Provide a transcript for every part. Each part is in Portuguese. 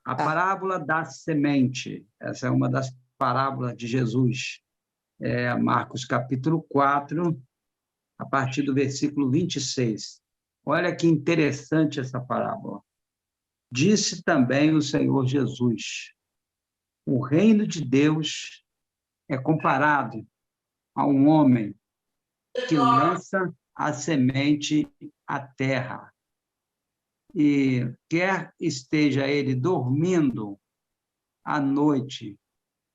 A parábola da semente, essa é uma das parábolas de Jesus. Marcos capítulo 4, a partir do versículo 26. Olha que interessante essa parábola. Disse também o Senhor Jesus: o reino de Deus é comparado a um homem que lança a semente à terra. E quer esteja ele dormindo à noite,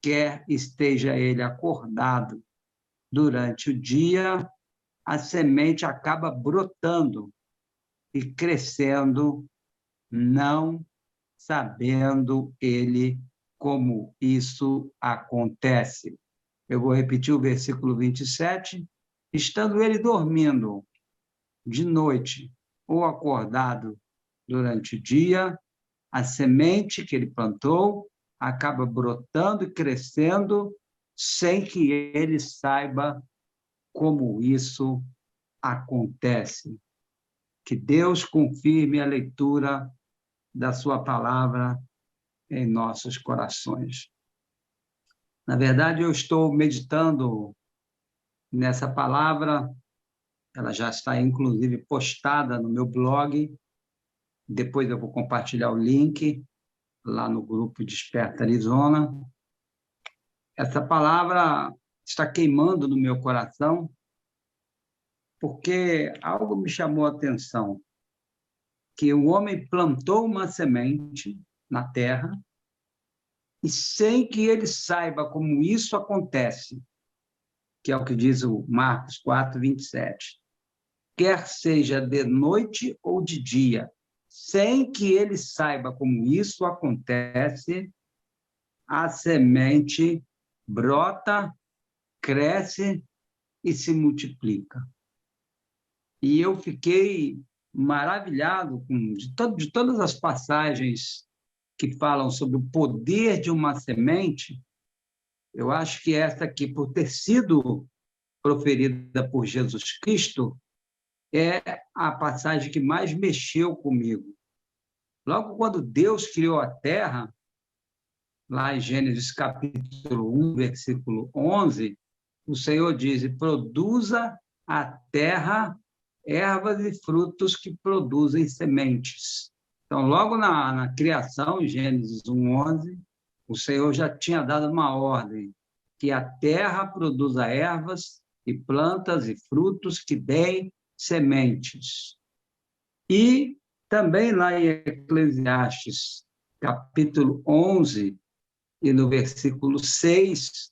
quer esteja ele acordado durante o dia, a semente acaba brotando e crescendo, não sabendo ele como isso acontece. Eu vou repetir o versículo 27. Estando ele dormindo de noite ou acordado durante o dia, a semente que ele plantou acaba brotando e crescendo sem que ele saiba como isso acontece. Que Deus confirme a leitura da sua palavra em nossos corações. Na verdade, eu estou meditando nessa palavra, ela já está, inclusive, postada no meu blog, depois eu vou compartilhar o link lá no grupo Desperta Arizona. Essa palavra está queimando no meu coração, porque algo me chamou a atenção, que o homem plantou uma semente na terra e sem que ele saiba como isso acontece, que é o que diz o Marcos 4, 27, quer seja de noite ou de dia, sem que ele saiba como isso acontece, a semente brota, cresce e se multiplica. E eu fiquei maravilhado de todas as passagens que falam sobre o poder de uma semente. Eu acho que essa aqui, por ter sido proferida por Jesus Cristo, é a passagem que mais mexeu comigo. Logo quando Deus criou a terra, lá em Gênesis capítulo 1, versículo 11, o Senhor diz: produza a terra ervas e frutos que produzem sementes. Então, logo na criação, em Gênesis 1, 11, o Senhor já tinha dado uma ordem, que a terra produza ervas e plantas e frutos que deem sementes. E também lá em Eclesiastes, capítulo 11, e no versículo 6,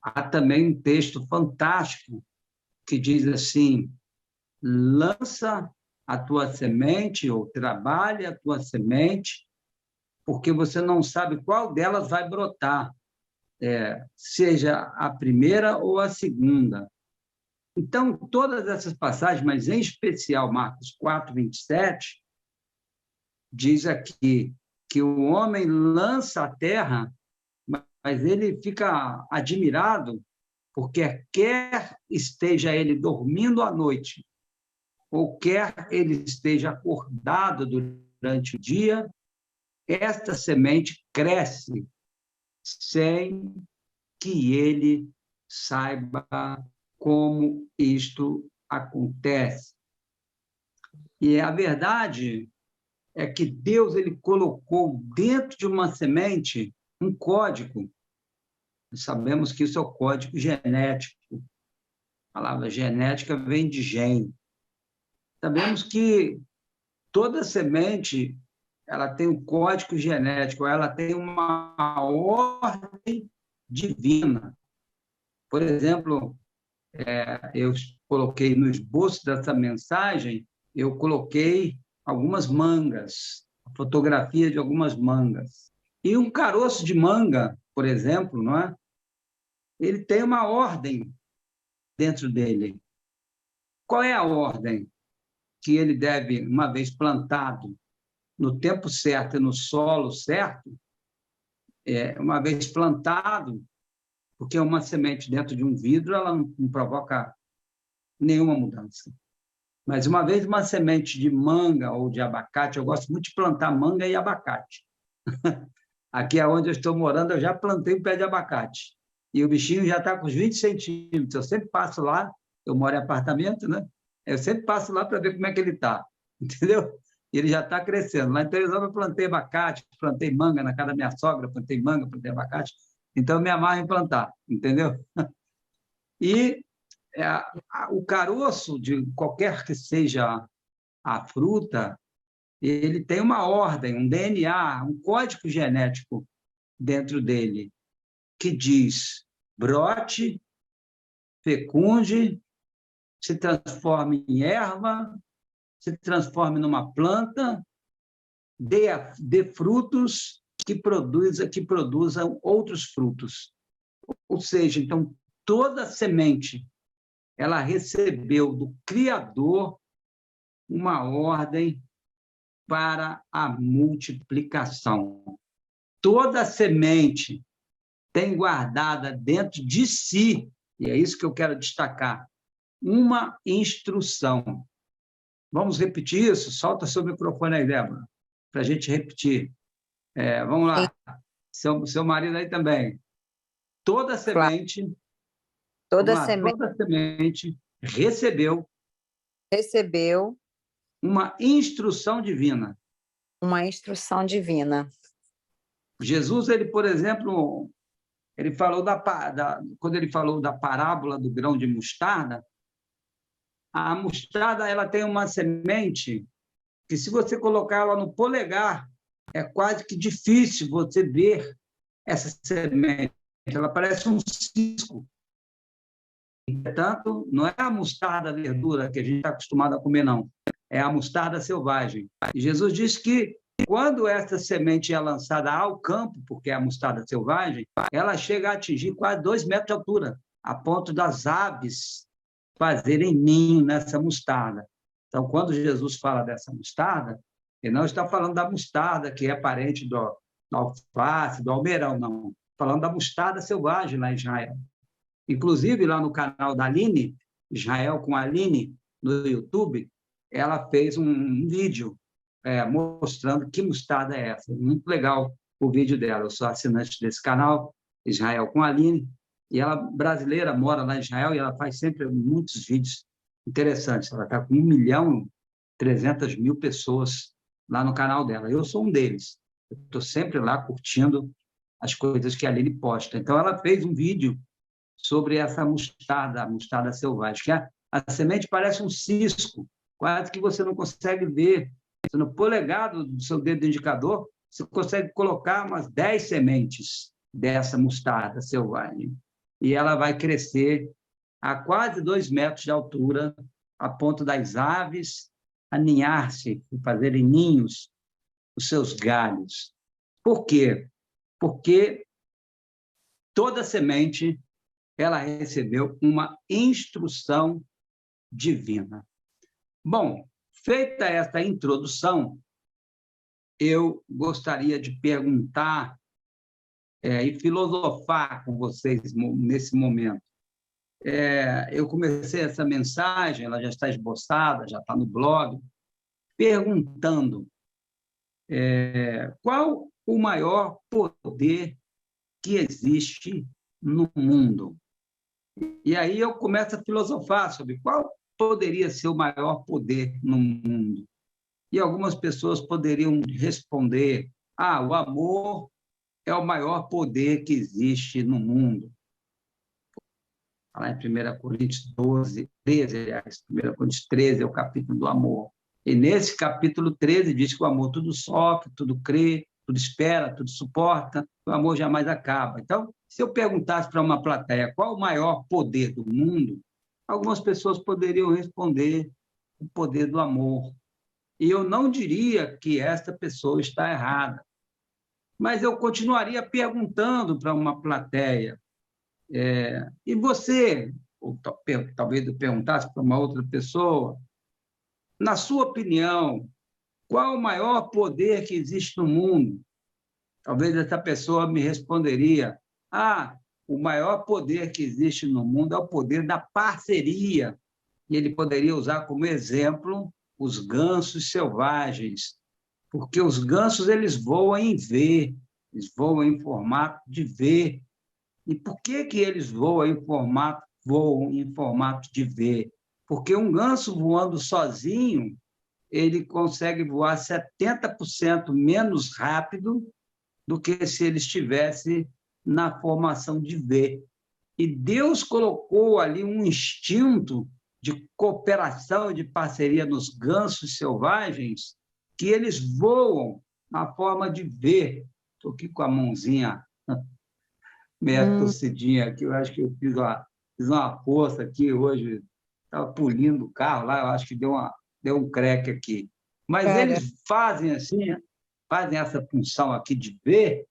há também um texto fantástico que diz assim: lança a tua semente, ou trabalhe a tua semente, porque você não sabe qual delas vai brotar, seja a primeira ou a segunda. Então, todas essas passagens, mas em especial Marcos 4, 27, diz aqui que o homem lança a terra, mas ele fica admirado, porque quer esteja ele dormindo à noite, ou quer ele esteja acordado durante o dia, esta semente cresce sem que ele saiba como isto acontece. E a verdade é que Deus ele colocou dentro de uma semente um código. Nós sabemos que isso é o código genético. A palavra genética vem de gene. Sabemos que toda semente ela tem um código genético, ela tem uma ordem divina. Por exemplo, eu coloquei no esboço dessa mensagem, eu coloquei algumas mangas, a fotografia de algumas mangas. E um caroço de manga, por exemplo, não é? Ele tem uma ordem dentro dele. Qual é a ordem? Que ele deve, uma vez plantado, no tempo certo e no solo certo, uma vez plantado, porque uma semente dentro de um vidro ela não provoca nenhuma mudança. Mas uma vez uma semente de manga ou de abacate, eu gosto muito de plantar manga e abacate. Aqui onde eu estou morando, eu já plantei um pé de abacate. E o bichinho já está com uns 20 centímetros. Eu sempre passo lá, eu moro em apartamento, né? Eu sempre passo lá para ver como é que ele está, entendeu? E ele já está crescendo. Lá em Teresópolis eu plantei abacate, plantei manga na casa da minha sogra, plantei manga, plantei abacate. Então, eu me amarro em plantar, entendeu? E o caroço de qualquer que seja a fruta, ele tem uma ordem, um DNA, um código genético dentro dele, que diz brote, fecunde, se transforme em erva, se transforme numa planta, dê frutos que produzam outros frutos. Ou seja, então, toda semente ela recebeu do Criador uma ordem para a multiplicação. Toda semente tem guardada dentro de si, e é isso que eu quero destacar, uma instrução. Vamos repetir isso? Solta seu microfone aí, Débora, para a gente repetir. Vamos lá. Seu marido aí também. Toda semente, Toda vamos lá, semente toda semente recebeu recebeu uma instrução divina. uma instrução divina. Jesus, ele, por exemplo, ele falou quando ele falou da parábola do grão de mostarda, a mostarda ela tem uma semente que, se você colocar ela no polegar, é quase que difícil você ver essa semente. Ela parece um cisco. Portanto, não é a mostarda verdura que a gente está acostumado a comer, não. É a mostarda selvagem. E Jesus disse que, quando essa semente é lançada ao campo, porque é a mostarda selvagem, ela chega a atingir quase 2 metros de altura, a ponto das aves fazerem ninho nessa mostarda. Então, quando Jesus fala dessa mostarda, ele não está falando da mostarda, que é parente do alface, do almeirão, não. Falando da mostarda selvagem lá em Israel. Inclusive, lá no canal da Aline, Israel com a Aline, no YouTube, ela fez um vídeo mostrando que mostarda é essa. Muito legal o vídeo dela. Eu sou assinante desse canal, Israel com a Aline, e ela, brasileira, mora lá em Israel, e ela faz sempre muitos vídeos interessantes. Ela está com 1.300.000 pessoas lá no canal dela. Eu sou um deles. Eu estou sempre lá curtindo as coisas que a Aline posta. Então, ela fez um vídeo sobre essa mostarda, a mostarda selvagem, que a semente parece um cisco, quase que você não consegue ver. No polegar do seu dedo indicador, você consegue colocar umas 10 sementes dessa mostarda selvagem. E ela vai crescer a quase 2 metros de altura, a ponto das aves aninhar-se, fazerem ninhos nos seus galhos. Por quê? Porque toda semente ela recebeu uma instrução divina. Bom, feita esta introdução, eu gostaria de perguntar e filosofar com vocês nesse momento. Eu comecei essa mensagem, ela já está esboçada, já está no blog, perguntando qual o maior poder que existe no mundo. E aí eu começo a filosofar sobre qual poderia ser o maior poder no mundo. E algumas pessoas poderiam responder: o amor é o maior poder que existe no mundo. Lá em 1 Coríntios 12, 13, aliás, 1 Coríntios 13 é o capítulo do amor. E nesse capítulo 13 diz que o amor tudo sofre, tudo crê, tudo espera, tudo suporta, o amor jamais acaba. Então, se eu perguntasse para uma plateia qual o maior poder do mundo, algumas pessoas poderiam responder o poder do amor. E eu não diria que esta pessoa está errada, mas eu continuaria perguntando para uma plateia. E você, ou talvez eu perguntasse para uma outra pessoa, na sua opinião, qual o maior poder que existe no mundo? Talvez essa pessoa me responderia: o maior poder que existe no mundo é o poder da parceria. E ele poderia usar como exemplo os gansos selvagens, porque os gansos eles voam em V, eles voam em formato de V. E por que eles voam em formato de V? Porque um ganso voando sozinho, ele consegue voar 70% menos rápido do que se ele estivesse na formação de V. E Deus colocou ali um instinto de cooperação e de parceria nos gansos selvagens, que eles voam na forma de V. Estou aqui com a mãozinha meia torcidinha aqui, eu acho que eu fiz uma força aqui hoje, estava polindo o carro lá, eu acho que deu um creque aqui. Mas eles fazem assim, fazem essa função aqui de ver,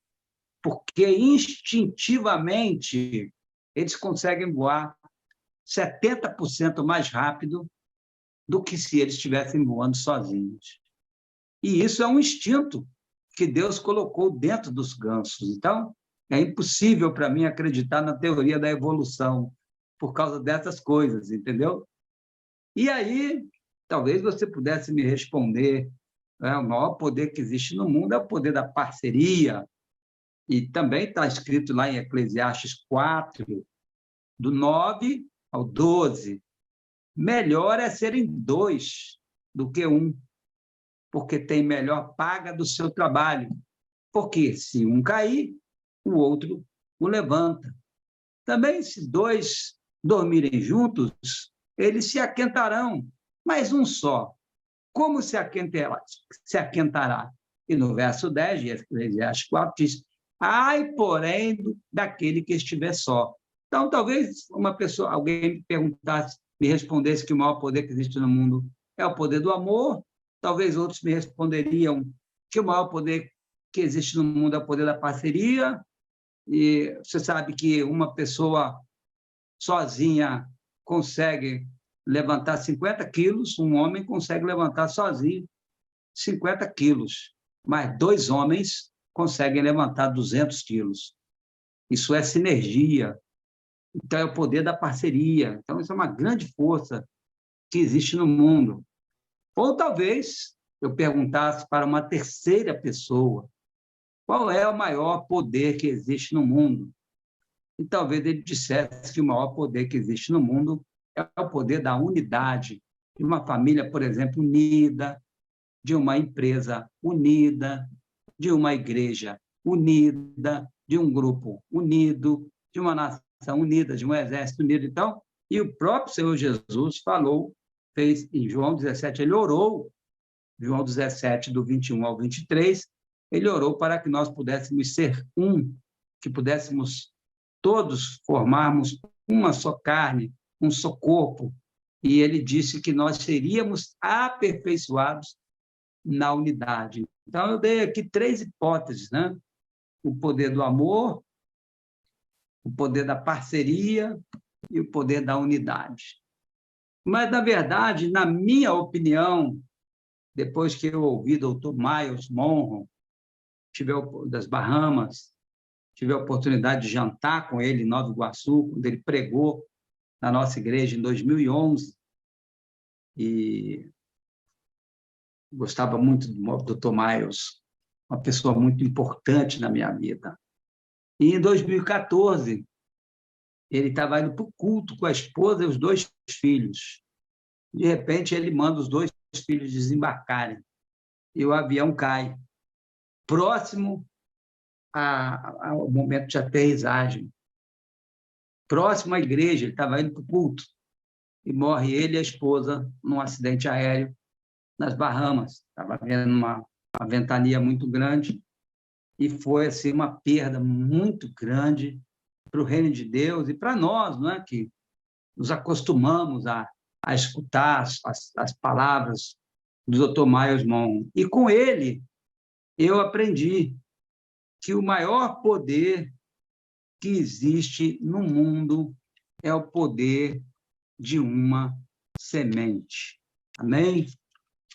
porque instintivamente eles conseguem voar 70% mais rápido do que se eles estivessem voando sozinhos. E isso é um instinto que Deus colocou dentro dos gansos. Então, é impossível para mim acreditar na teoria da evolução por causa dessas coisas, entendeu? E aí, talvez você pudesse me responder, né? O maior poder que existe no mundo é o poder da parceria, e também está escrito lá em Eclesiastes 4, do 9 ao 12, melhor é serem 2 do que 1, porque tem melhor paga do seu trabalho, porque se um cair, o outro o levanta. Também, se 2 dormirem juntos, eles se aquentarão, mas um só, como se aquentará? E no verso 10 de Eclesiastes 4 diz, ai, porém, daquele que estiver só. Então, talvez alguém me perguntasse, me respondesse que o maior poder que existe no mundo é o poder do amor, talvez outros me responderiam que o maior poder que existe no mundo é o poder da parceria, e você sabe que uma pessoa sozinha consegue levantar 50 quilos, um homem consegue levantar sozinho 50 quilos, mas 2 homens conseguem levantar 200 quilos. Isso é sinergia, então é o poder da parceria. Então, isso é uma grande força que existe no mundo. Ou talvez eu perguntasse para uma terceira pessoa, qual é o maior poder que existe no mundo? E talvez ele dissesse que o maior poder que existe no mundo é o poder da unidade, de uma família, por exemplo, unida, de uma empresa unida, de uma igreja unida, de um grupo unido, de uma nação unida, de um exército unido. Então, e o próprio Senhor Jesus falou, fez em João 17, ele orou, João 17, do 21 ao 23, ele orou para que nós pudéssemos ser um, que pudéssemos todos formarmos uma só carne, um só corpo, e ele disse que nós seríamos aperfeiçoados na unidade. Então, eu dei aqui 3 hipóteses, né? O poder do amor, o poder da parceria e o poder da unidade. Mas, na verdade, na minha opinião, depois que eu ouvi Dr. Miles Monroe, das Bahamas, tive a oportunidade de jantar com ele em Nova Iguaçu, quando ele pregou na nossa igreja em 2011, e gostava muito do Dr. Miles, uma pessoa muito importante na minha vida. E em 2014, ele estava indo para o culto com a esposa e os 2 filhos. De repente, ele manda os 2 filhos desembarcarem, e o avião cai, próximo ao momento de aterrissagem, próximo à igreja, ele estava indo para o culto, e morre ele e a esposa num acidente aéreo nas Bahamas. Estava havendo uma ventania muito grande, e foi assim, uma perda muito grande para o reino de Deus e para nós, não é? Que nos acostumamos a escutar as palavras do Dr. Miles Monroe. E com ele, eu aprendi que o maior poder que existe no mundo é o poder de uma semente. Amém?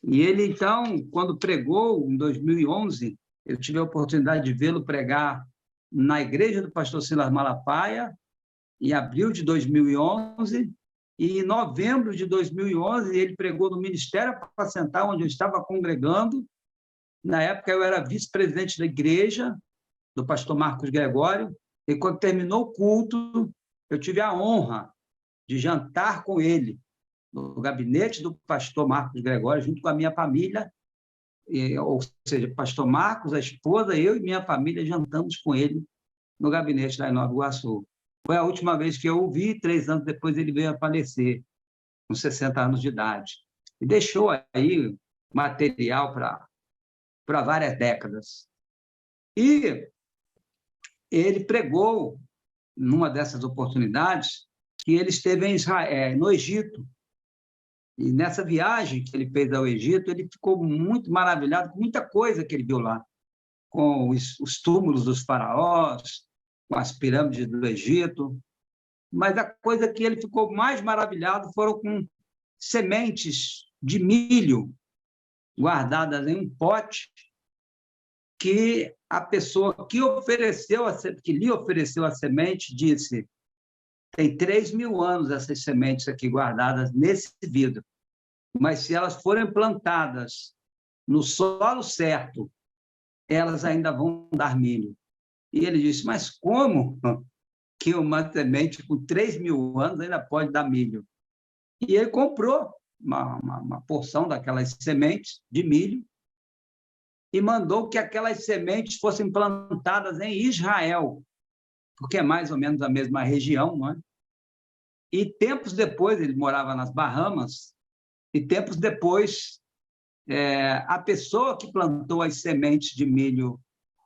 E ele, então, quando pregou, em 2011, eu tive a oportunidade de vê-lo pregar na igreja do pastor Silas Malafaia, em abril de 2011, e em novembro de 2011, ele pregou no Ministério Apacentar, onde eu estava congregando, Na época, eu era vice-presidente da igreja, do pastor Marcos Gregório, e quando terminou o culto, eu tive a honra de jantar com ele no gabinete do pastor Marcos Gregório, junto com a minha família, ou seja, pastor Marcos, a esposa, eu e minha família jantamos com ele no gabinete lá em Nova Iguaçu. Foi a última vez que eu o vi, 3 anos depois ele veio a falecer, com 60 anos de idade. E deixou aí material para várias décadas. E ele pregou, numa dessas oportunidades, que ele esteve em Israel, no Egito. E nessa viagem que ele fez ao Egito, ele ficou muito maravilhado com muita coisa que ele viu lá, com os túmulos dos faraós, com as pirâmides do Egito. Mas a coisa que ele ficou mais maravilhado foram com sementes de milho guardadas em um pote que a pessoa que lhe ofereceu a semente disse: tem 3.000 anos essas sementes aqui guardadas nesse vidro, mas se elas forem plantadas no solo certo, elas ainda vão dar milho. E ele disse: mas como que uma semente com 3.000 anos ainda pode dar milho? E ele comprou uma porção daquelas sementes de milho e mandou que aquelas sementes fossem plantadas em Israel, porque é mais ou menos a mesma região, não é? E tempos depois, ele morava nas Bahamas, e tempos depois, a pessoa que plantou as sementes de milho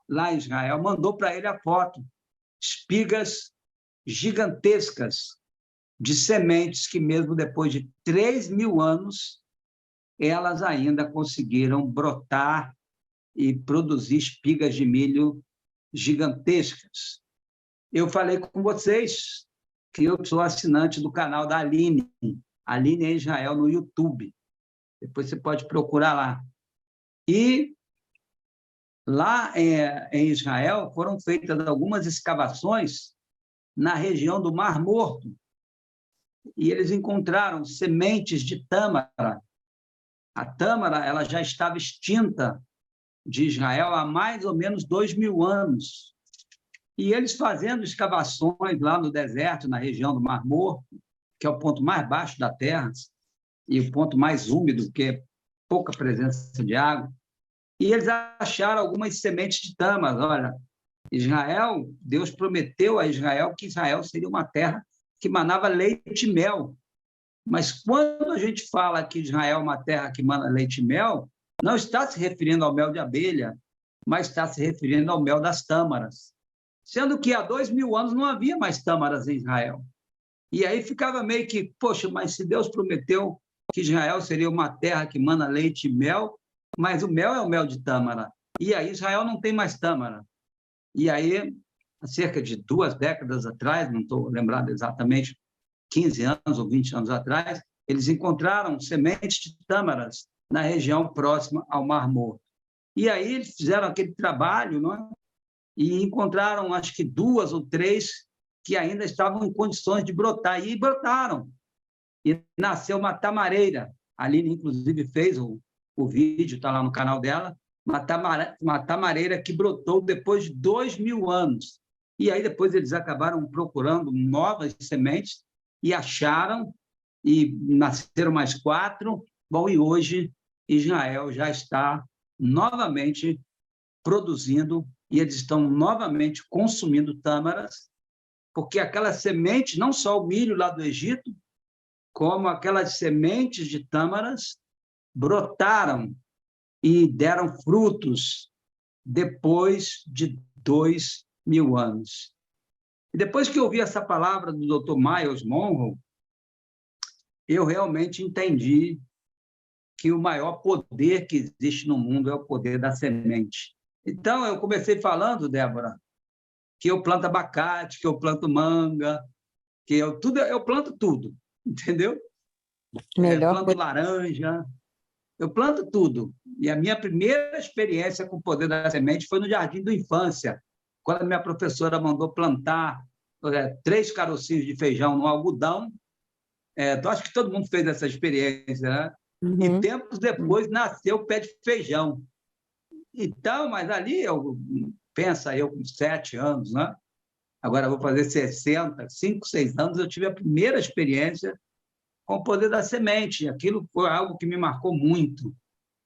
lá em Israel mandou para ele a foto, espigas gigantescas de sementes que, mesmo depois de 3.000 anos, elas ainda conseguiram brotar e produzir espigas de milho gigantescas. Eu falei com vocês que eu sou assinante do canal da Aline em Israel, no YouTube. Depois você pode procurar lá. E lá em Israel foram feitas algumas escavações na região do Mar Morto, e eles encontraram sementes de tâmara. A tâmara ela já estava extinta de Israel há mais ou menos 2.000 anos. E eles fazendo escavações lá no deserto, na região do Mar Morto, que é o ponto mais baixo da Terra, e o ponto mais úmido, porque é pouca presença de água, e eles acharam algumas sementes de tâmara. Olha, Israel, Deus prometeu a Israel que Israel seria uma terra que manava leite e mel. Mas quando a gente fala que Israel é uma terra que mana leite e mel, não está se referindo ao mel de abelha, mas está se referindo ao mel das tâmaras. Sendo que há 2.000 anos não havia mais tâmaras em Israel. E aí ficava meio que, poxa, mas se Deus prometeu que Israel seria uma terra que mana leite e mel, mas o mel é o mel de tâmara. E aí Israel não tem mais tâmara. E aí, há cerca de 2 décadas atrás, não estou lembrado exatamente, 15 anos ou 20 anos atrás, eles encontraram sementes de tâmaras na região próxima ao Mar Morto. E aí eles fizeram aquele trabalho, não é? E encontraram, acho que 2 ou 3 que ainda estavam em condições de brotar, e brotaram. E nasceu uma tamareira. A Aline, inclusive, fez o vídeo, está lá no canal dela, uma tamareira que brotou depois de 2.000 anos. E aí depois eles acabaram procurando novas sementes e acharam, e nasceram mais 4. Bom, e hoje Israel já está novamente produzindo, e eles estão novamente consumindo tâmaras, porque aquelas sementes, não só o milho lá do Egito, como aquelas sementes de tâmaras brotaram e deram frutos depois de 2.000 anos. E depois que eu ouvi essa palavra do Dr. Myles Munroe, eu realmente entendi que o maior poder que existe no mundo é o poder da semente. Então, eu comecei falando, Débora, que eu planto abacate, que eu planto manga, que eu planto tudo, entendeu? Planto laranja, eu planto tudo. E a minha primeira experiência com o poder da semente foi no Jardim da Infância, quando a minha professora mandou plantar 3 carocinhos de feijão no algodão. Eu acho que todo mundo fez essa experiência, né? Uhum. E tempos depois nasceu o pé de feijão. Então, mas ali, pensa eu com 7 anos, né? Agora eu vou fazer 60, 5, 6 anos, eu tive a primeira experiência com o poder da semente. Aquilo foi algo que me marcou muito.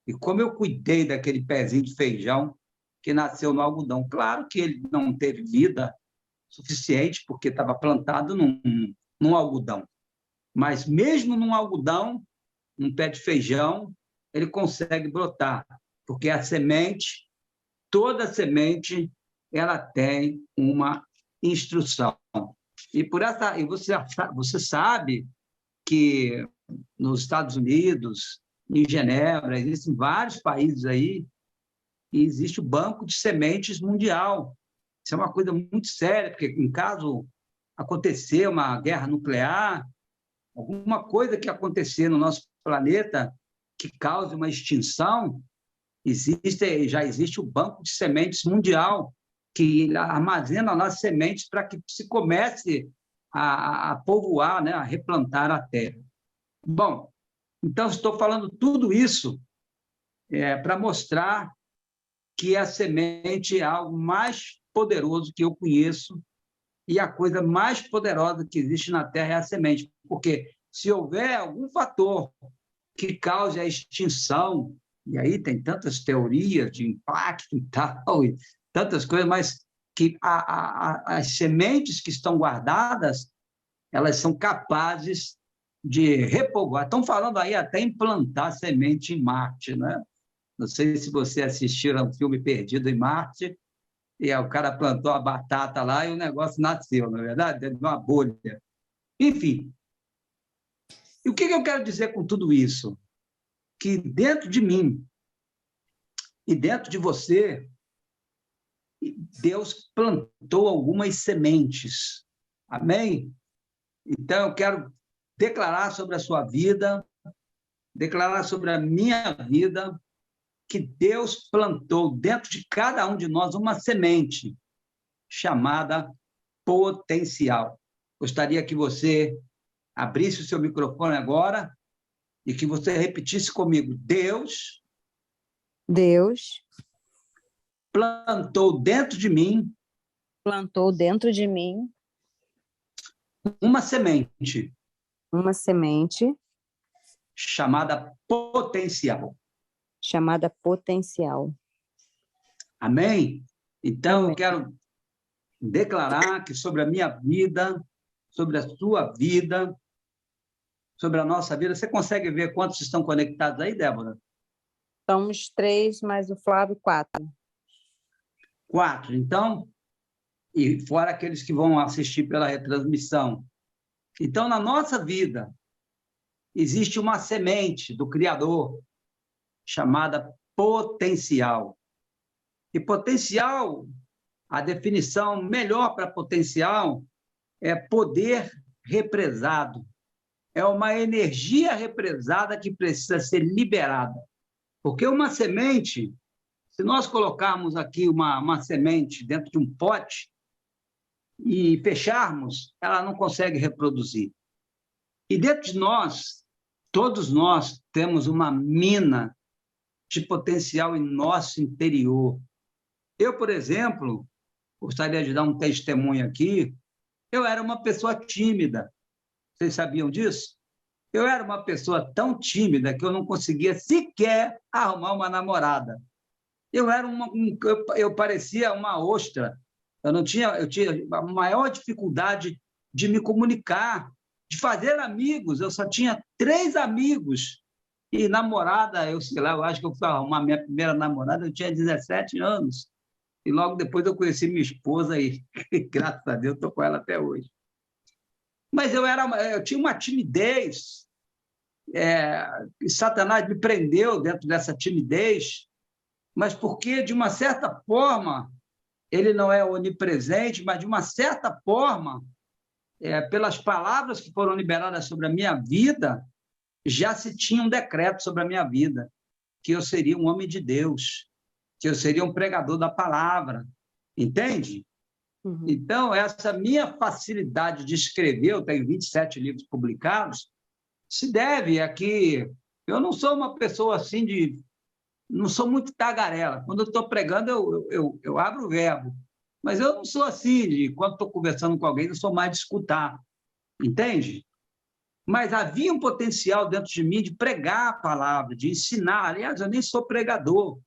E como eu cuidei daquele pezinho de feijão que nasceu no algodão. Claro que ele não teve vida suficiente, porque estava plantado num algodão. Mas mesmo num algodão, num pé de feijão, ele consegue brotar, porque a semente, toda semente, ela tem uma instrução. E você sabe que nos Estados Unidos, em Genebra, existem vários países aí, e existe o Banco de Sementes Mundial. Isso é uma coisa muito séria, porque em caso acontecer uma guerra nuclear, alguma coisa que acontecer no nosso planeta que cause uma extinção, já existe o Banco de Sementes Mundial, que armazena as sementes para que se comece a povoar, né, a replantar a terra. Bom, então estou falando tudo isso para mostrar que a semente é algo mais poderoso que eu conheço, e a coisa mais poderosa que existe na Terra é a semente, porque se houver algum fator que cause a extinção, e aí tem tantas teorias de impacto e tal, e tantas coisas, mas que as sementes que estão guardadas, elas são capazes de repovoar. Estão falando aí até em plantar semente em Marte, né? Não sei se você assistiu a um filme Perdido em Marte, e o cara plantou a batata lá e o negócio nasceu, não é verdade? Dentro de uma bolha. Enfim, e o que eu quero dizer com tudo isso? Que dentro de mim e dentro de você, Deus plantou algumas sementes. Amém? Então, eu quero declarar sobre a sua vida, declarar sobre a minha vida, que Deus plantou dentro de cada um de nós uma semente chamada potencial. Gostaria que você abrisse o seu microfone agora e que você repetisse comigo: Deus plantou dentro de mim uma semente chamada potencial. Amém? Então, Amém. eu quero declarar que sobre a minha vida, sobre a sua vida, sobre a nossa vida, você consegue ver quantos estão conectados aí, Débora? Somos 3, mais o Flávio, 4. 4. Então, e fora aqueles que vão assistir pela retransmissão. Então, na nossa vida, existe uma semente do Criador chamada potencial. E potencial, a definição melhor para potencial é poder represado. É uma energia represada que precisa ser liberada. Porque uma semente, se nós colocarmos aqui uma semente dentro de um pote e fecharmos, ela não consegue reproduzir. E dentro de nós, todos nós temos uma mina de potencial em nosso interior. Eu, por exemplo, gostaria de dar um testemunho aqui, eu era uma pessoa tímida. Vocês sabiam disso? Eu era uma pessoa tão tímida que eu não conseguia sequer arrumar uma namorada. Eu parecia uma ostra. Eu tinha a maior dificuldade de me comunicar, de fazer amigos. Eu só tinha 3 amigos. E namorada, eu sei lá, eu acho que eu fui arrumar minha primeira namorada, eu tinha 17 anos. E logo depois eu conheci minha esposa e, graças a Deus, estou com ela até hoje. Mas eu tinha uma timidez, e Satanás me prendeu dentro dessa timidez, mas porque, de uma certa forma, ele não é onipresente, mas, de uma certa forma, pelas palavras que foram liberadas sobre a minha vida, já se tinha um decreto sobre a minha vida, que eu seria um homem de Deus, que eu seria um pregador da palavra, entende? Uhum. Então, essa minha facilidade de escrever, eu tenho 27 livros publicados, se deve a que eu não sou uma pessoa assim não sou muito tagarela. Quando eu estou pregando, eu abro o verbo. Mas eu não sou assim, quando estou conversando com alguém, eu sou mais de escutar. Entende? Mas havia um potencial dentro de mim de pregar a palavra, de ensinar. Aliás, eu nem sou pregador,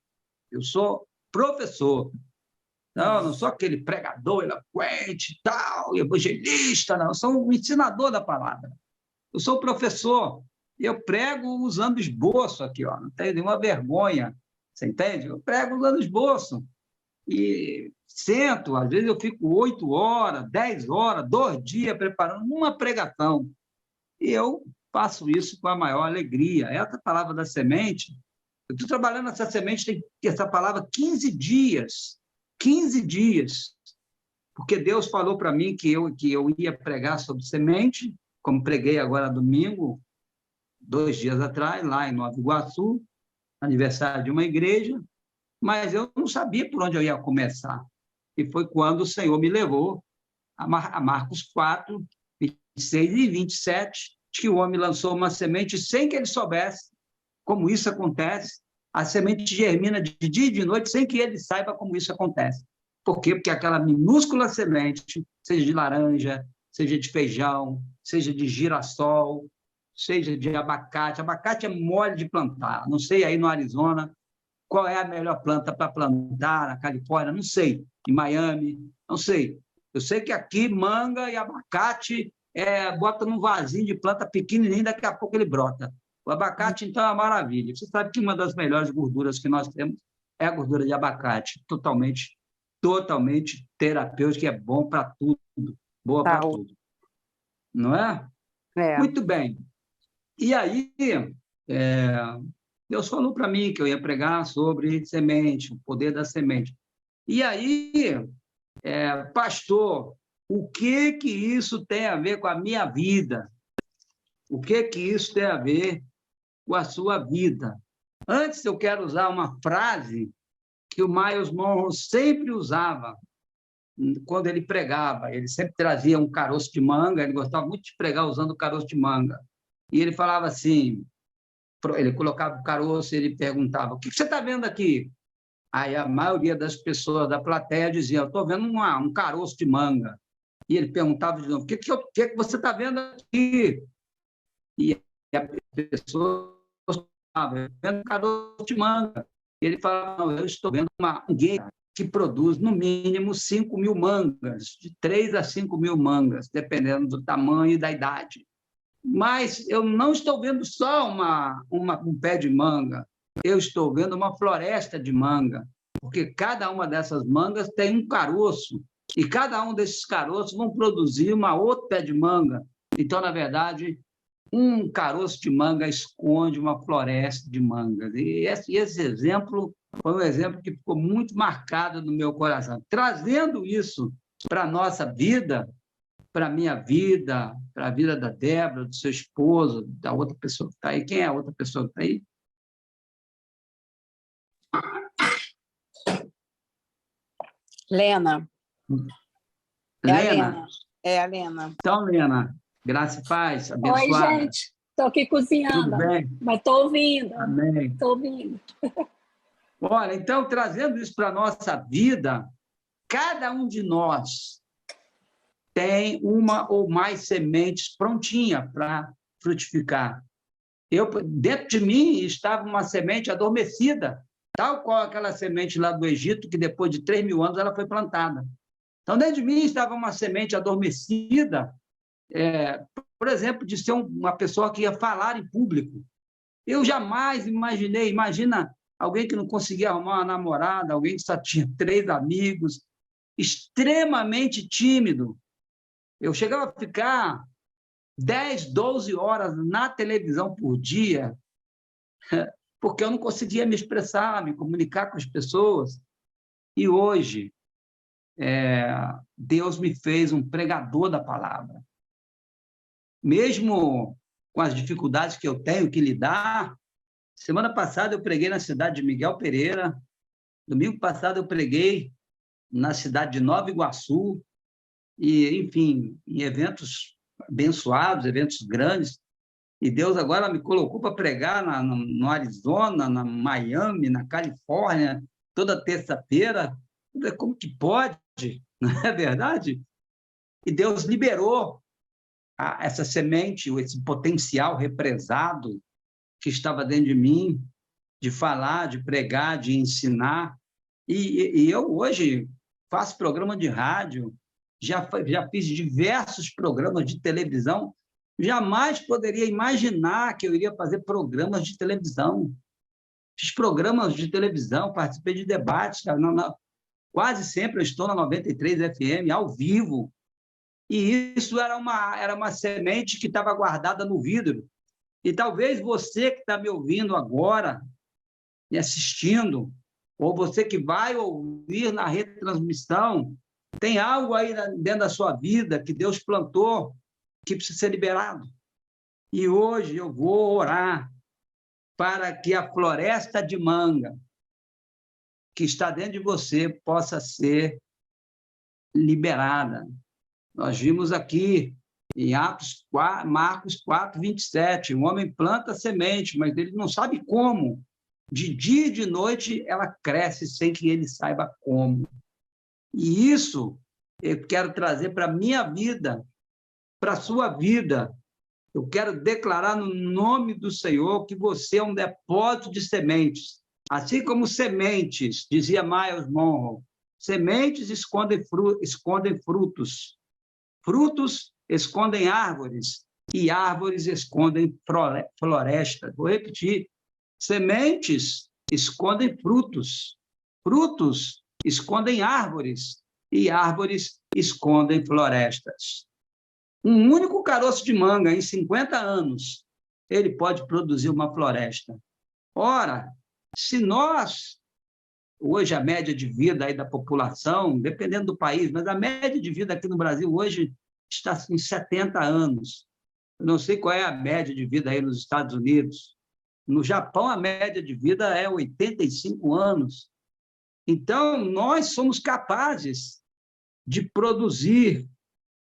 eu sou professor. Não, não sou aquele pregador eloquente e tal, evangelista, não. Eu sou um ensinador da palavra. Eu sou professor. E eu prego usando esboço aqui, ó. Não tenho nenhuma vergonha. Você entende? Eu prego usando esboço. E sento, às vezes eu fico 8 horas, 10 horas, 2 dias preparando uma pregação. E eu faço isso com a maior alegria. Essa palavra da semente, eu estou trabalhando nessa semente, tem essa palavra 15 dias. 15 dias. Porque Deus falou para mim que eu ia pregar sobre semente, como preguei agora domingo, 2 dias atrás, lá em Nova Iguaçu, aniversário de uma igreja, mas eu não sabia por onde eu ia começar. E foi quando o Senhor me levou a Marcos 4, 26 e 27, que o homem lançou uma semente sem que ele soubesse como isso acontece. A semente germina de dia e de noite sem que ele saiba como isso acontece. Por quê? Porque aquela minúscula semente, seja de laranja, seja de feijão, seja de girassol, seja de abacate. Abacate é mole de plantar. Não sei aí no Arizona qual é a melhor planta para plantar, na Califórnia, não sei. Em Miami, não sei. Eu sei que aqui manga e abacate bota num vasinho de planta pequenininho, daqui a pouco ele brota. O abacate, então, é uma maravilha. Você sabe que uma das melhores gorduras que nós temos é a gordura de abacate, totalmente terapêutica, que é bom para tudo, boa para tudo. Não é? Muito bem. E aí, Deus falou para mim que eu ia pregar sobre semente, o poder da semente. E aí, pastor, o que isso tem a ver com a minha vida? O que isso tem a ver com a sua vida? Antes, eu quero usar uma frase que o Miles Monroe sempre usava quando ele pregava. Ele sempre trazia um caroço de manga, ele gostava muito de pregar usando o caroço de manga. E ele falava assim, ele colocava o caroço e ele perguntava, o que você está vendo aqui? Aí a maioria das pessoas da plateia dizia, eu estou vendo um caroço de manga. E ele perguntava de novo, o que você está vendo aqui? E a pessoa estava vendo um caroço de manga. E ele falava, não, eu estou vendo uma mangueira que produz, no mínimo, 5.000 mangas, de 3 a 5.000 mangas, dependendo do tamanho e da idade. Mas eu não estou vendo só um pé de manga, eu estou vendo uma floresta de manga, porque cada uma dessas mangas tem um caroço, e cada um desses caroços vão produzir uma outra pé de manga. Então, na verdade, um caroço de manga esconde uma floresta de mangas. E esse exemplo foi um exemplo que ficou muito marcado no meu coração. Trazendo isso para a nossa vida, para a minha vida, para a vida da Débora, do seu esposo, da outra pessoa que está aí. Quem é a outra pessoa que está aí? Lena. Lena? É a Lena. Então, Lena, graça e paz, abençoada. Oi, gente. Estou aqui cozinhando. Tudo bem? Mas estou ouvindo. Amém. Estou ouvindo. Olha, então, trazendo isso para a nossa vida, cada um de nós tem uma ou mais sementes prontinha para frutificar. Dentro de mim estava uma semente adormecida, tal qual aquela semente lá do Egito, que depois de 3.000 anos ela foi plantada. Então, dentro de mim estava uma semente adormecida, por exemplo, de ser uma pessoa que ia falar em público. Eu jamais imaginei, imagina alguém que não conseguia arrumar uma namorada, alguém que só tinha 3 amigos, extremamente tímido. Eu chegava a ficar 10, 12 horas na televisão por dia, porque eu não conseguia me expressar, me comunicar com as pessoas. E hoje, Deus me fez um pregador da palavra. Mesmo com as dificuldades que eu tenho que lidar, semana passada eu preguei na cidade de Miguel Pereira, domingo passado eu preguei na cidade de Nova Iguaçu, e, enfim, em eventos abençoados, eventos grandes, E Deus agora me colocou para pregar no Arizona, na Miami, na Califórnia, toda terça-feira. Como que pode? Não é verdade? E Deus liberou essa semente, esse potencial represado que estava dentro de mim, de falar, de pregar, de ensinar. E eu hoje faço programa de rádio, já fiz diversos programas de televisão. Jamais poderia imaginar que eu iria fazer programas de televisão. Fiz programas de televisão, participei de debates. Quase sempre eu estou na 93 FM, ao vivo. E isso era uma semente que estava guardada no vidro. E talvez você que está me ouvindo agora, me assistindo, ou você que vai ouvir na retransmissão, tem algo aí dentro da sua vida que Deus plantou, que precisa ser liberado. E hoje eu vou orar para que a floresta de manga que está dentro de você possa ser liberada. Nós vimos aqui em Marcos 4, 27, um homem planta semente, mas ele não sabe como. De dia e de noite ela cresce sem que ele saiba como. E isso eu quero trazer para a minha vida, para a sua vida. Eu quero declarar no nome do Senhor que você é um depósito de sementes. Assim como sementes, dizia Miles Monroe, sementes escondem frutos. Frutos escondem árvores e árvores escondem florestas. Vou repetir. Sementes escondem frutos. Frutos escondem árvores e árvores escondem florestas. Um único caroço de manga, em 50 anos, ele pode produzir uma floresta. Ora, se nós, hoje a média de vida aí da população, dependendo do país, mas a média de vida aqui no Brasil hoje está em 70 anos. Eu não sei qual é a média de vida aí nos Estados Unidos. No Japão, a média de vida é 85 anos. Então, nós somos capazes de produzir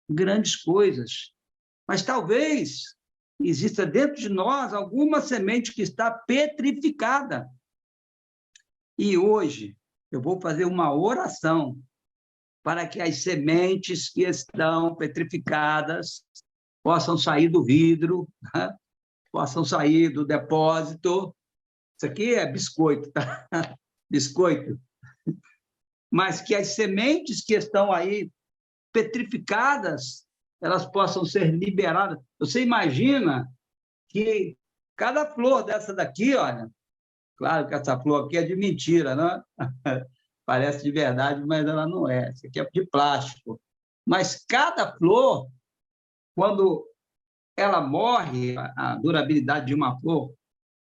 grandes coisas. Mas talvez exista dentro de nós alguma semente que está petrificada. E hoje eu vou fazer uma oração para que as sementes que estão petrificadas possam sair do vidro, né? Possam sair do depósito. Isso aqui é biscoito, tá? Biscoito. Mas que as sementes que estão aí petrificadas, elas possam ser liberadas. Você imagina que cada flor dessa daqui, olha, claro que essa flor aqui é de mentira, né? Parece de verdade, mas ela não é. Isso aqui é de plástico. Mas cada flor, quando ela morre, a durabilidade de uma flor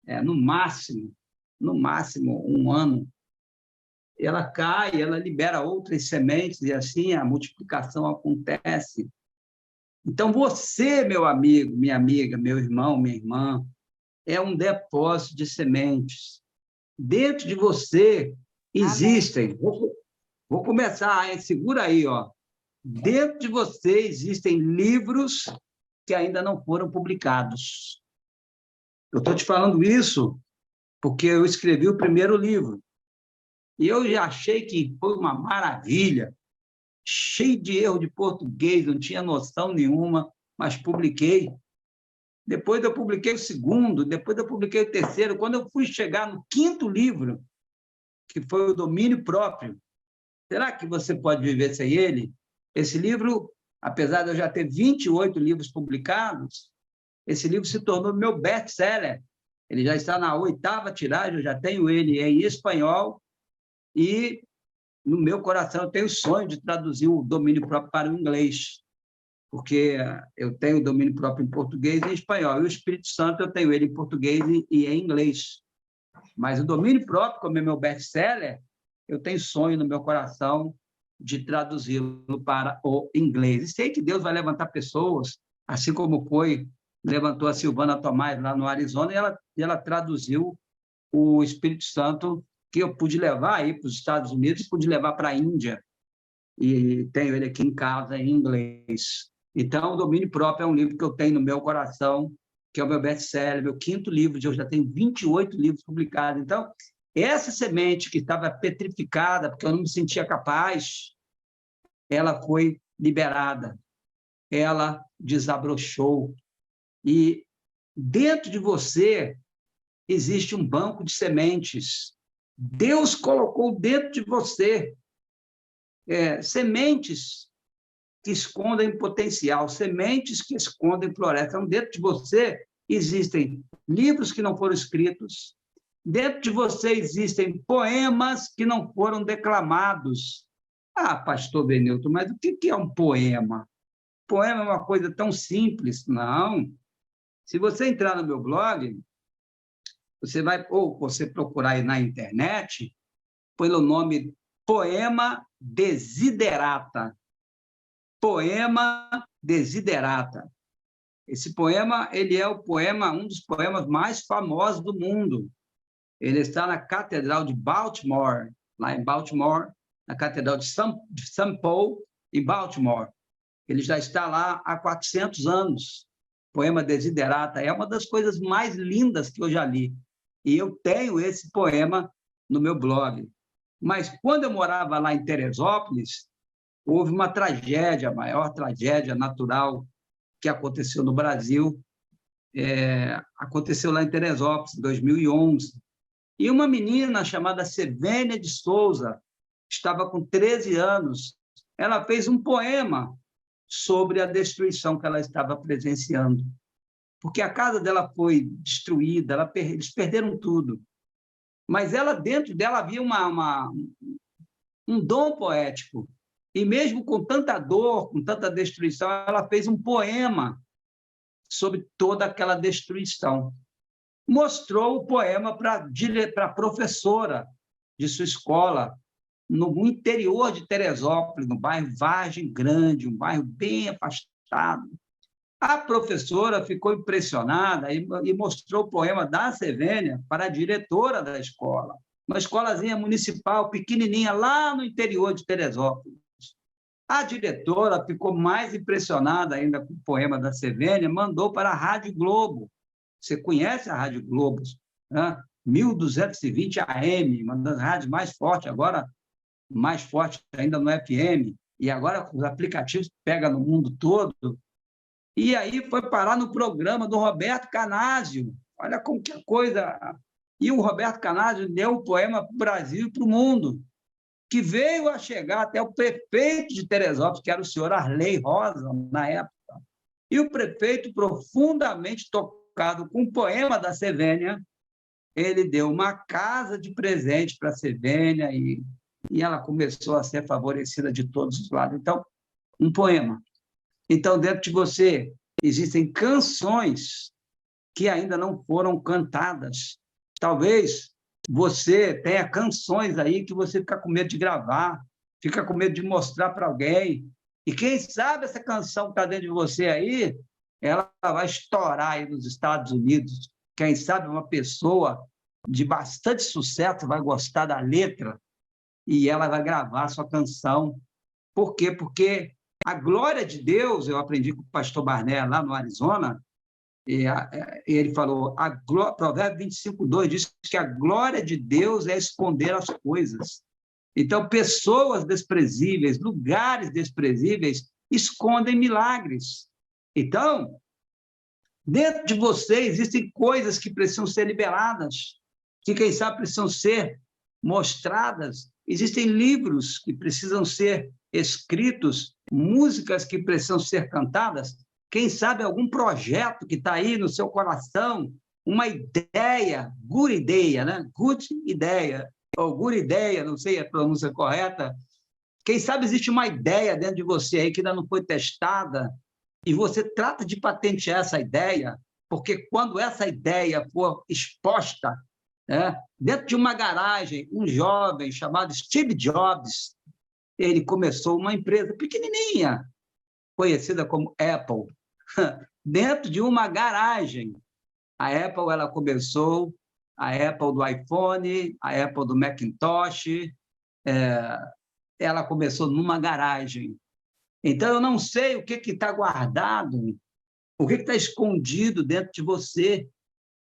é no máximo 1 ano. Ela cai, ela libera outras sementes e assim a multiplicação acontece. Então, você, meu amigo, minha amiga, meu irmão, minha irmã, é um depósito de sementes. Dentro de você existem... Vou começar, hein? Segura aí, ó. Dentro de você existem livros que ainda não foram publicados. Eu estou te falando isso porque eu escrevi o primeiro livro. E eu já achei que foi uma maravilha, cheio de erro de português, não tinha noção nenhuma, mas publiquei. Depois eu publiquei o segundo, depois eu publiquei o terceiro. Quando eu fui chegar no 5º livro, que foi o Domínio Próprio, será que você pode viver sem ele? Esse livro, apesar de eu já ter 28 livros publicados, esse livro se tornou meu best-seller. Ele já está na 8ª tiragem, eu já tenho ele em espanhol, e no meu coração eu tenho o sonho de traduzir o Domínio Próprio para o inglês, porque eu tenho o Domínio Próprio em português e em espanhol, e o Espírito Santo eu tenho ele em português e em inglês. Mas o Domínio Próprio, como é meu best-seller, eu tenho sonho no meu coração de traduzi-lo para o inglês. E sei que Deus vai levantar pessoas, assim como levantou a Silvana Tomás lá no Arizona, e ela traduziu o Espírito Santo, que eu pude levar aí para os Estados Unidos, pude levar para a Índia, e tenho ele aqui em casa em inglês. Então, o Domínio Próprio é um livro que eu tenho no meu coração que é o meu best-seller, meu 5º livro, eu já tenho 28 livros publicados. Então, essa semente que estava petrificada, porque eu não me sentia capaz, ela foi liberada, ela desabrochou. E dentro de você existe um banco de sementes. Deus colocou dentro de você sementes que escondem potencial, sementes que escondem floresta. Então, dentro de você existem livros que não foram escritos, dentro de você existem poemas que não foram declamados. Ah, pastor Benilton, mas o que é um poema? Poema é uma coisa tão simples. Não. Se você entrar no meu blog, você vai, ou você procurar aí na internet, pelo nome Poema Desiderata. Poema Desiderata. Esse poema, ele é um dos poemas mais famosos do mundo. Ele está na Catedral de Baltimore, lá em Baltimore, na Catedral de St. Paul, em Baltimore. Ele já está lá há 400 anos. Poema Desiderata é uma das coisas mais lindas que eu já li. E eu tenho esse poema no meu blog. Mas quando eu morava lá em Teresópolis, houve uma tragédia, a maior tragédia natural que aconteceu no Brasil, aconteceu lá em Teresópolis, em 2011. E uma menina chamada Sevênia de Souza, estava com 13 anos, ela fez um poema sobre a destruição que ela estava presenciando. Porque a casa dela foi destruída, eles perderam tudo. Mas dentro dela havia um dom poético. E mesmo com tanta dor, com tanta destruição, ela fez um poema sobre toda aquela destruição. Mostrou o poema para a professora de sua escola, no interior de Teresópolis, no bairro Vargem Grande, um bairro bem afastado. A professora ficou impressionada e mostrou o poema da Sevênia para a diretora da escola, uma escolazinha municipal, pequenininha, lá no interior de Teresópolis. A diretora ficou mais impressionada ainda com o poema da Sevênia, mandou para a Rádio Globo. Você conhece a Rádio Globo? Né? 1220 AM, uma das rádios mais fortes, agora mais forte ainda no FM, e agora com os aplicativos pega no mundo todo. E aí foi parar no programa do Roberto Canásio. Olha como que a coisa... E o Roberto Canásio deu o poema para o Brasil e para o mundo, que veio a chegar até o prefeito de Teresópolis, que era o senhor Arley Rosa, na época. E o prefeito, profundamente tocado com o poema da Sevênia, ele deu uma casa de presente para a Sevênia e ela começou a ser favorecida de todos os lados. Então, um poema. Então, dentro de você existem canções que ainda não foram cantadas. Talvez você tenha canções aí que você fica com medo de gravar, fica com medo de mostrar para alguém. E quem sabe essa canção que está dentro de você aí, ela vai estourar aí nos Estados Unidos. Quem sabe uma pessoa de bastante sucesso vai gostar da letra e ela vai gravar a sua canção. Por quê? Porque a glória de Deus, eu aprendi com o pastor Barné lá no Arizona, e ele falou, Provérbio 25:2 diz que a glória de Deus é esconder as coisas. Então, pessoas desprezíveis, lugares desprezíveis, escondem milagres. Então, dentro de você existem coisas que precisam ser liberadas, que, quem sabe, precisam ser mostradas. Existem livros que precisam ser escritos, músicas que precisam ser cantadas. Quem sabe algum projeto que está aí no seu coração, uma ideia, good ideia, né? Good ideia, ou good ideia, não sei a pronúncia correta. Quem sabe existe uma ideia dentro de você aí que ainda não foi testada e você trata de patentear essa ideia, porque quando essa ideia for exposta, dentro de uma garagem, um jovem chamado Steve Jobs, ele começou uma empresa pequenininha, conhecida como Apple, dentro de uma garagem. A Apple, ela começou, a Apple do iPhone, a Apple do Macintosh, ela começou numa garagem. Então, eu não sei o que está guardado O que está escondido dentro de você?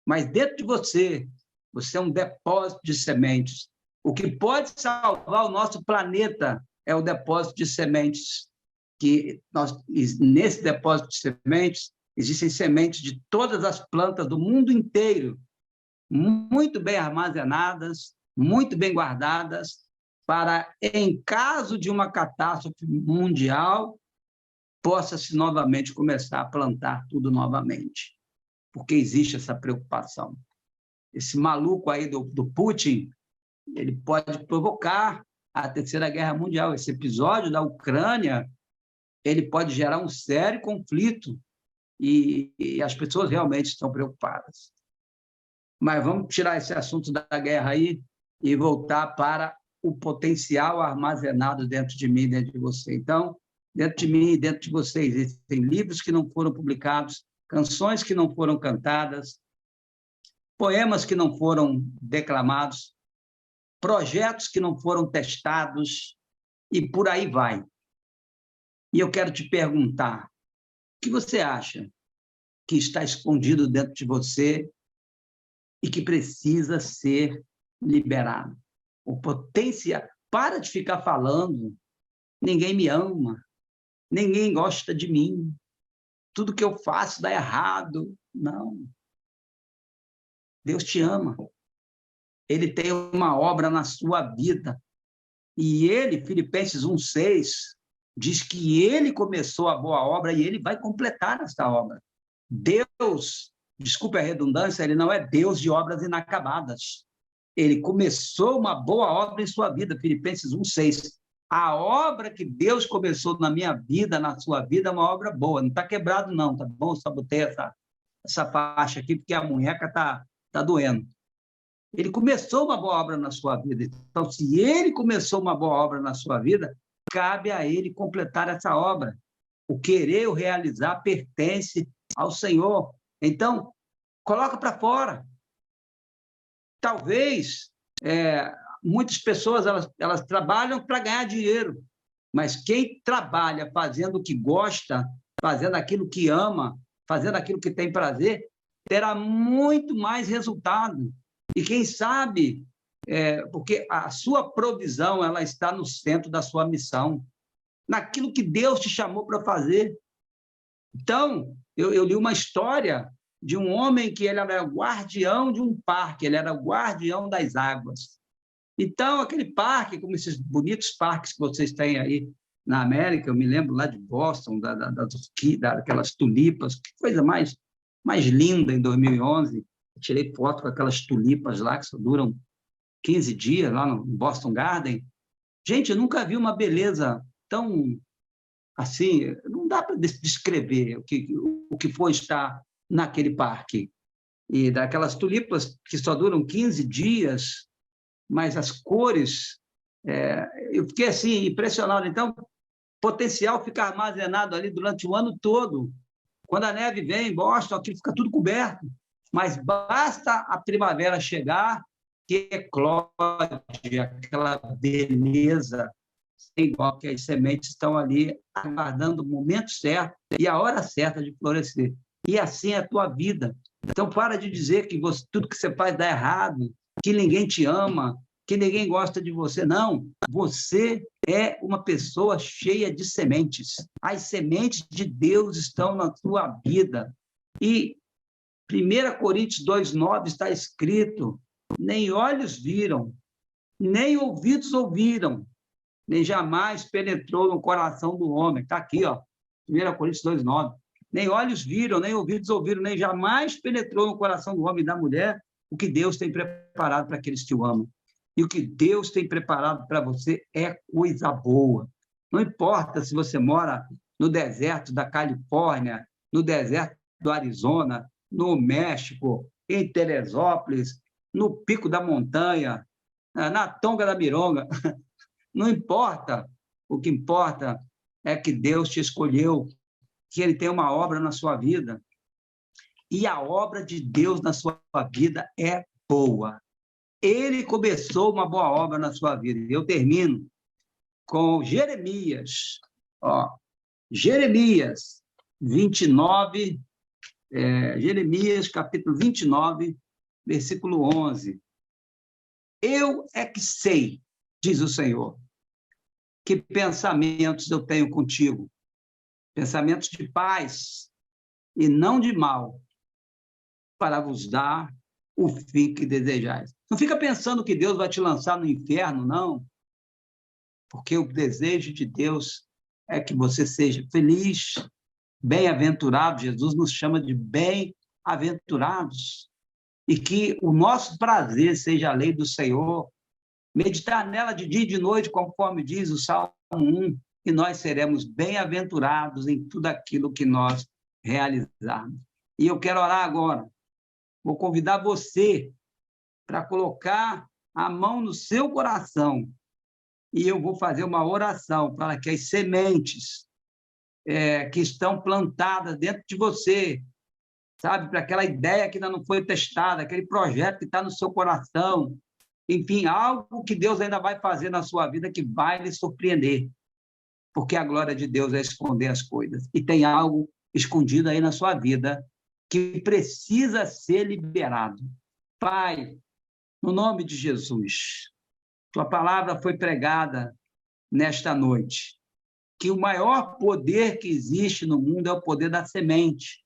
Mas dentro de você, você é um depósito de sementes. O que pode salvar o nosso planeta é o depósito de sementes. Nesse depósito de sementes, existem sementes de todas as plantas do mundo inteiro, muito bem armazenadas, muito bem guardadas, para, em caso de uma catástrofe mundial, possa-se novamente começar a plantar tudo novamente, porque existe essa preocupação. Esse maluco aí do Putin, ele pode provocar a Terceira Guerra Mundial. Esse episódio da Ucrânia, ele pode gerar um sério conflito e as pessoas realmente estão preocupadas. Mas vamos tirar esse assunto da guerra aí e voltar para o potencial armazenado dentro de mim, dentro de você. Então, dentro de mim e dentro de você existem livros que não foram publicados, canções que não foram cantadas, poemas que não foram declamados, projetos que não foram testados, e por aí vai. E eu quero te perguntar, o que você acha que está escondido dentro de você e que precisa ser liberado? O potencial. Para de ficar falando, ninguém me ama, ninguém gosta de mim, tudo que eu faço dá errado. Não. Deus te ama. Ele tem uma obra na sua vida. E ele, Filipenses 1:6, diz que ele começou a boa obra e ele vai completar essa obra. Deus, desculpe a redundância, ele não é Deus de obras inacabadas. Ele começou uma boa obra em sua vida, Filipenses 1:6. A obra que Deus começou na minha vida, na sua vida, é uma obra boa. Não está quebrado, não, tá bom? Eu só botei essa faixa aqui, porque a munheca está doendo. Ele começou uma boa obra na sua vida. Então, se ele começou uma boa obra na sua vida, cabe a ele completar essa obra. O querer, o realizar, pertence ao Senhor. Então, coloca para fora. Talvez muitas pessoas elas trabalham para ganhar dinheiro, mas quem trabalha fazendo o que gosta, fazendo aquilo que ama, fazendo aquilo que tem prazer, terá muito mais resultado. E quem sabe, porque a sua provisão ela está no centro da sua missão, naquilo que Deus te chamou para fazer. Então, eu li uma história de um homem que ele era guardião de um parque, ele era o guardião das águas. Então, aquele parque, como esses bonitos parques que vocês têm aí na América, eu me lembro lá de Boston, daquelas tulipas, que coisa mais linda em 2011. Eu tirei foto com aquelas tulipas lá, que só duram 15 dias, lá no Boston Garden. Gente, eu nunca vi uma beleza tão assim, não dá para descrever o que foi estar naquele parque. E daquelas tulipas que só duram 15 dias, mas as cores, eu fiquei assim, impressionado. Então, potencial fica armazenado ali durante o ano todo. Quando a neve vem em Boston, aquilo fica tudo coberto. Mas basta a primavera chegar, que eclode aquela beleza igual, que as sementes estão ali aguardando o momento certo e a hora certa de florescer. E assim é a tua vida. Então, para de dizer que tudo que você faz dá errado, que ninguém te ama, que ninguém gosta de você. Não, você é uma pessoa cheia de sementes. As sementes de Deus estão na tua vida. E 1 Coríntios 2:9 está escrito: nem olhos viram, nem ouvidos ouviram, nem jamais penetrou no coração do homem. Está aqui, ó, 1 Coríntios 2:9. Nem olhos viram, nem ouvidos ouviram, nem jamais penetrou no coração do homem e da mulher o que Deus tem preparado para aqueles que o amam. E o que Deus tem preparado para você é coisa boa. Não importa se você mora no deserto da Califórnia, no deserto do Arizona, no México, em Teresópolis, no Pico da Montanha, na Tonga da Mironga. Não importa. O que importa é que Deus te escolheu, que Ele tem uma obra na sua vida. E a obra de Deus na sua vida é boa. Ele começou uma boa obra na sua vida. Eu termino com Jeremias. Jeremias 29, Jeremias, capítulo 29, versículo 11. Eu é que sei, diz o Senhor, que pensamentos eu tenho contigo, pensamentos de paz e não de mal, para vos dar o fim que desejais. Não fica pensando que Deus vai te lançar no inferno, não, porque o desejo de Deus é que você seja feliz, bem-aventurado. Jesus nos chama de bem-aventurados, e que o nosso prazer seja a lei do Senhor, meditar nela de dia e de noite, conforme diz o Salmo 1, e nós seremos bem-aventurados em tudo aquilo que nós realizarmos. E eu quero orar agora. Vou convidar você para colocar a mão no seu coração, e eu vou fazer uma oração para que as sementes que estão plantadas dentro de você, sabe, para aquela ideia que ainda não foi testada, aquele projeto que está no seu coração, enfim, algo que Deus ainda vai fazer na sua vida que vai lhe surpreender, porque a glória de Deus é esconder as coisas, e tem algo escondido aí na sua vida que precisa ser liberado. Pai, no nome de Jesus, tua palavra foi pregada nesta noite, que o maior poder que existe no mundo é o poder da semente.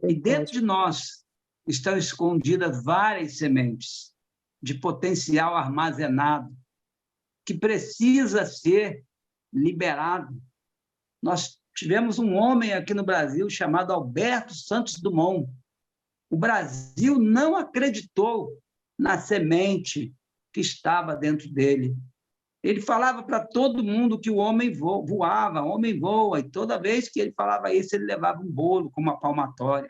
E dentro de nós estão escondidas várias sementes de potencial armazenado, que precisa ser liberado. Nós tivemos um homem aqui no Brasil chamado Alberto Santos Dumont. O Brasil não acreditou na semente que estava dentro dele. Ele falava para todo mundo que o homem voava, o homem voa, e toda vez que ele falava isso, ele levava um bolo com uma palmatória.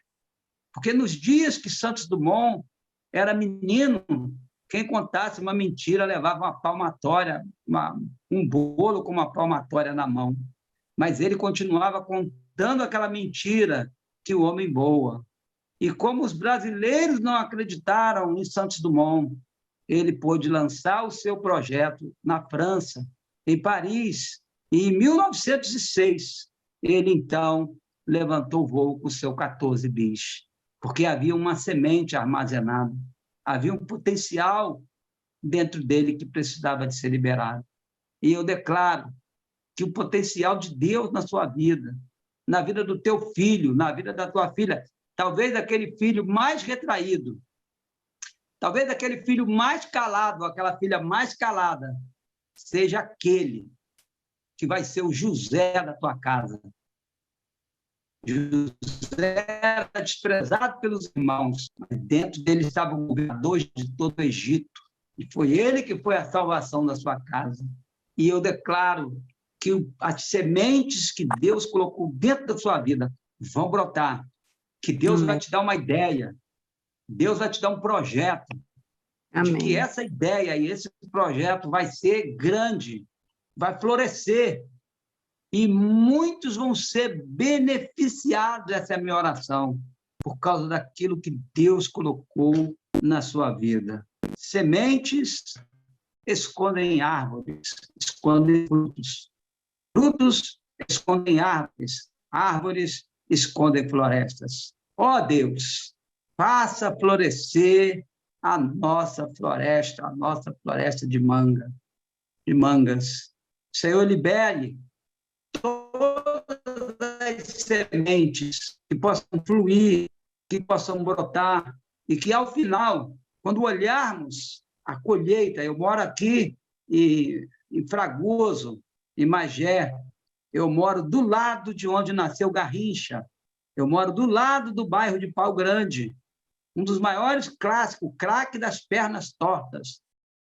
Porque nos dias que Santos Dumont era menino, quem contasse uma mentira levava uma palmatória, um bolo com uma palmatória na mão. Mas ele continuava contando aquela mentira que o homem voa. E como os brasileiros não acreditaram em Santos Dumont, ele pôde lançar o seu projeto na França, em Paris, e em 1906, ele, então, levantou o voo com o seu 14 bis, porque havia uma semente armazenada, havia um potencial dentro dele que precisava de ser liberado. E eu declaro que o potencial de Deus na sua vida, na vida do teu filho, na vida da tua filha, talvez aquele filho mais retraído, talvez aquele filho mais calado, aquela filha mais calada, seja aquele que vai ser o José da tua casa. José era desprezado pelos irmãos, mas dentro dele estava o governador de todo o Egito, e foi ele que foi a salvação da sua casa. E eu declaro que as sementes que Deus colocou dentro da sua vida vão brotar, que Deus vai te dar uma ideia, Deus vai te dar um projeto, de que essa ideia e esse projeto vai ser grande, vai florescer, e muitos vão ser beneficiados, essa é a minha oração, por causa daquilo que Deus colocou na sua vida. Sementes escondem árvores, escondem frutos. Frutos escondem árvores, árvores escondem florestas. Ó Deus, faça florescer a nossa floresta de mangas. Senhor, libere todas as sementes que possam fluir, que possam brotar, e que, ao final, quando olharmos a colheita, eu moro aqui em Fragoso, em Magé, eu moro do lado de onde nasceu Garrincha, eu moro do lado do bairro de Pau Grande, um dos maiores clássicos, o craque das pernas tortas,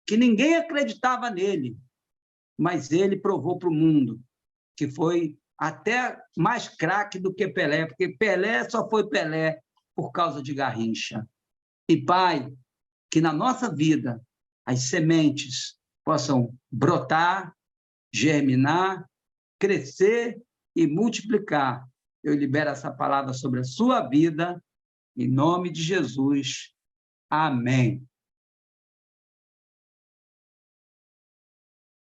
que ninguém acreditava nele, mas ele provou para o mundo que foi até mais craque do que Pelé, porque Pelé só foi Pelé por causa de Garrincha. E, Pai, que na nossa vida as sementes possam brotar, germinar, crescer e multiplicar. Eu libero essa palavra sobre a sua vida, em nome de Jesus. Amém.